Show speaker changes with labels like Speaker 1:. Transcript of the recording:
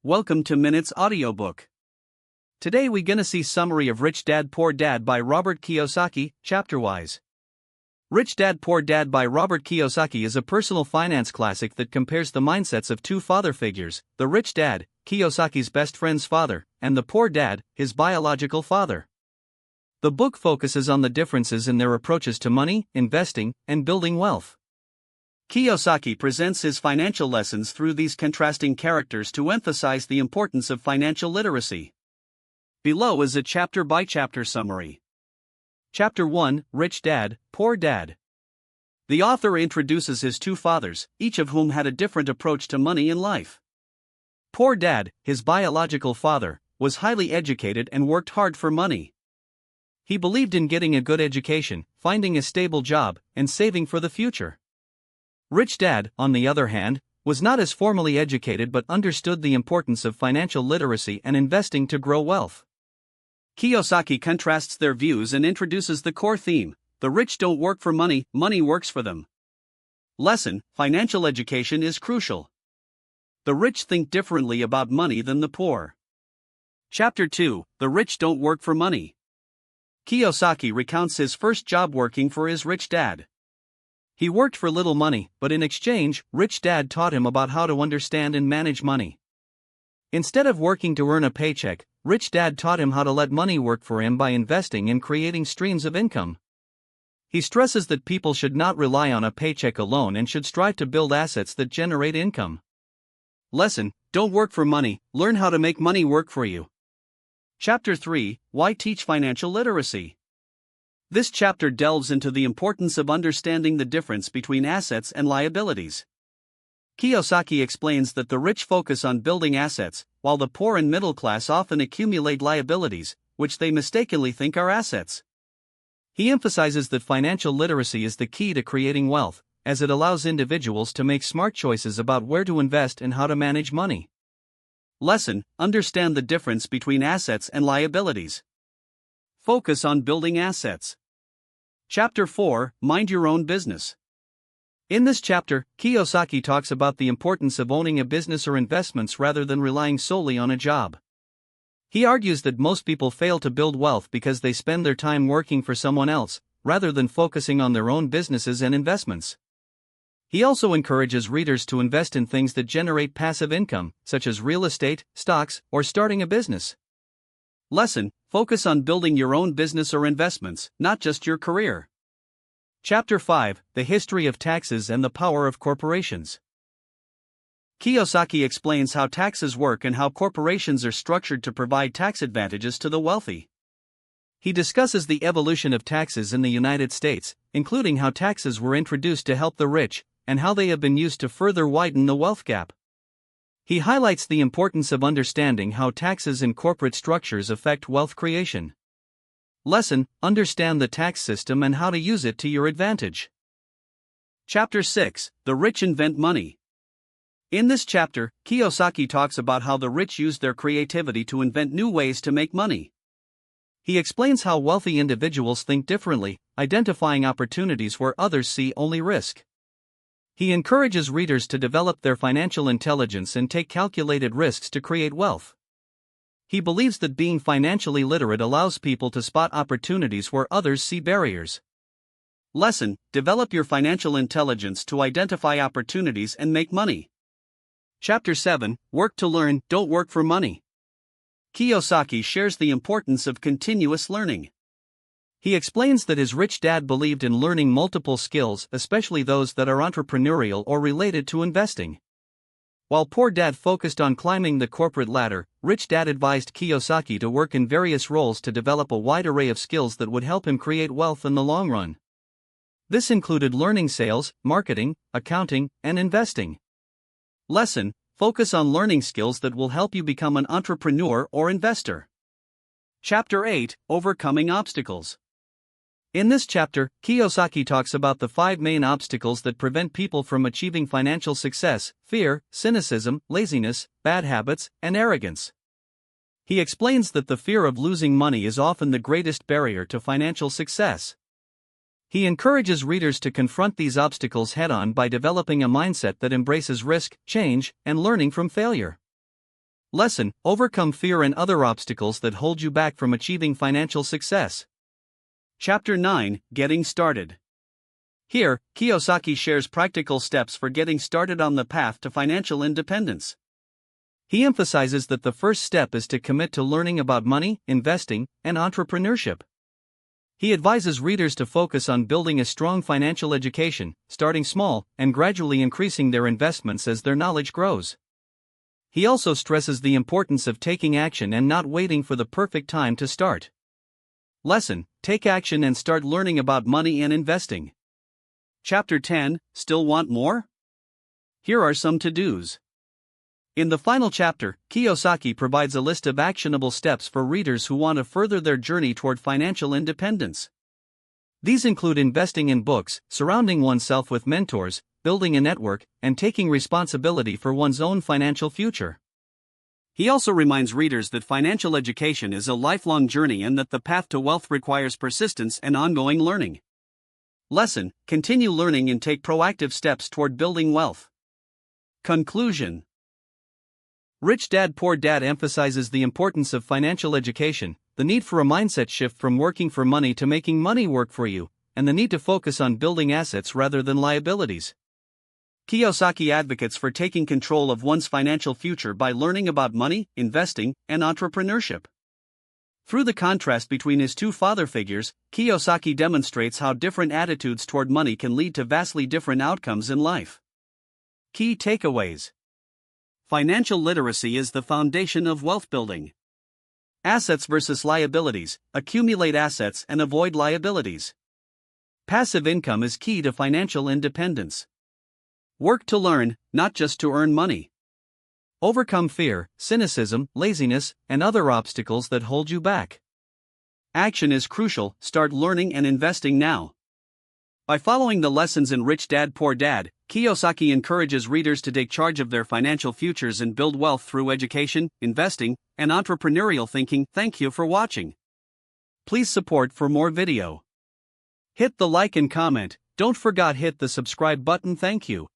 Speaker 1: welcome to Minutes Audiobook. Today we gonna see summary of Rich Dad Poor Dad by Robert Kiyosaki, chapter-wise. Rich Dad Poor Dad by Robert Kiyosaki is a personal finance classic that compares the mindsets of two father figures, the rich dad, Kiyosaki's best friend's father, and the poor dad, his biological father. The book focuses on the differences in their approaches to money, investing, and building wealth. Kiyosaki presents his financial lessons through these contrasting characters to emphasize the importance of financial literacy. Below is a chapter-by-chapter summary. Chapter 1, Rich Dad, Poor Dad. The author introduces his two fathers, each of whom had a different approach to money in life. Poor Dad, his biological father, was highly educated and worked hard for money. He believed in getting a good education, finding a stable job, and saving for the future. Rich Dad, on the other hand, was not as formally educated but understood the importance of financial literacy and investing to grow wealth. Kiyosaki contrasts their views and introduces the core theme: the rich don't work for money, money works for them. Lesson: financial education is crucial. The rich think differently about money than the poor. Chapter 2, The Rich Don't Work for Money. Kiyosaki recounts his first job working for his rich dad. He worked for little money, but in exchange, Rich Dad taught him about how to understand and manage money. Instead of working to earn a paycheck, Rich Dad taught him how to let money work for him by investing and creating streams of income. He stresses that people should not rely on a paycheck alone and should strive to build assets that generate income. Lesson: don't work for money, learn how to make money work for you. Chapter 3, Why Teach Financial Literacy? This chapter delves into the importance of understanding the difference between assets and liabilities. Kiyosaki explains that the rich focus on building assets, while the poor and middle class often accumulate liabilities, which they mistakenly think are assets. He emphasizes that financial literacy is the key to creating wealth, as it allows individuals to make smart choices about where to invest and how to manage money. Lesson: understand the difference between assets and liabilities. Focus on building assets. Chapter 4, Mind Your Own Business. In this chapter, Kiyosaki talks about the importance of owning a business or investments rather than relying solely on a job. He argues that most people fail to build wealth because they spend their time working for someone else, rather than focusing on their own businesses and investments. He also encourages readers to invest in things that generate passive income, such as real estate, stocks, or starting a business. Lesson: focus on building your own business or investments, not just your career. Chapter 5, The History of Taxes and the Power of Corporations. Kiyosaki explains how taxes work and how corporations are structured to provide tax advantages to the wealthy. He discusses the evolution of taxes in the United States, including how taxes were introduced to help the rich, and how they have been used to further widen the wealth gap. He highlights the importance of understanding how taxes and corporate structures affect wealth creation. Lesson: understand the tax system and how to use it to your advantage. Chapter 6, The Rich Invent Money. In this chapter, Kiyosaki talks about how the rich use their creativity to invent new ways to make money. He explains how wealthy individuals think differently, identifying opportunities where others see only risk. He encourages readers to develop their financial intelligence and take calculated risks to create wealth. He believes that being financially literate allows people to spot opportunities where others see barriers. Lesson: develop your financial intelligence to identify opportunities and make money. Chapter 7, Work to Learn, Don't Work for Money. Kiyosaki shares the importance of continuous learning. He explains that his rich dad believed in learning multiple skills, especially those that are entrepreneurial or related to investing. While Poor Dad focused on climbing the corporate ladder, Rich Dad advised Kiyosaki to work in various roles to develop a wide array of skills that would help him create wealth in the long run. This included learning sales, marketing, accounting, and investing. Lesson: focus on learning skills that will help you become an entrepreneur or investor. Chapter 8, Overcoming Obstacles. In this chapter, Kiyosaki talks about the 5 main obstacles that prevent people from achieving financial success: fear, cynicism, laziness, bad habits, and arrogance. He explains that the fear of losing money is often the greatest barrier to financial success. He encourages readers to confront these obstacles head-on by developing a mindset that embraces risk, change, and learning from failure. Lesson: overcome fear and other obstacles that hold you back from achieving financial success. Chapter 9: Getting Started. Here, Kiyosaki shares practical steps for getting started on the path to financial independence. He emphasizes that the first step is to commit to learning about money, investing, and entrepreneurship. He advises readers to focus on building a strong financial education, starting small, and gradually increasing their investments as their knowledge grows. He also stresses the importance of taking action and not waiting for the perfect time to start. Lesson: take action and start learning about money and investing. Chapter 10: Still want more? Here are some to-dos. In the final chapter, Kiyosaki provides a list of actionable steps for readers who want to further their journey toward financial independence. These include investing in books, surrounding oneself with mentors, building a network, and taking responsibility for one's own financial future. He also reminds readers that financial education is a lifelong journey and that the path to wealth requires persistence and ongoing learning. Lesson: continue learning and take proactive steps toward building wealth. Conclusion. Rich Dad Poor Dad emphasizes the importance of financial education, the need for a mindset shift from working for money to making money work for you, and the need to focus on building assets rather than liabilities. Kiyosaki advocates for taking control of one's financial future by learning about money, investing, and entrepreneurship. Through the contrast between his two father figures, Kiyosaki demonstrates how different attitudes toward money can lead to vastly different outcomes in life. Key takeaways. Financial literacy is the foundation of wealth building. Assets versus liabilities: accumulate assets and avoid liabilities. Passive income is key to financial independence. Work to learn, not just to earn money. Overcome fear, cynicism, laziness, and other obstacles that hold you back. Action is crucial, start learning and investing now. By following the lessons in Rich Dad Poor Dad, Kiyosaki encourages readers to take charge of their financial futures and build wealth through education, investing, and entrepreneurial thinking. Thank you for watching. Please support for more video. Hit the like and comment, don't forget hit the subscribe button. Thank you.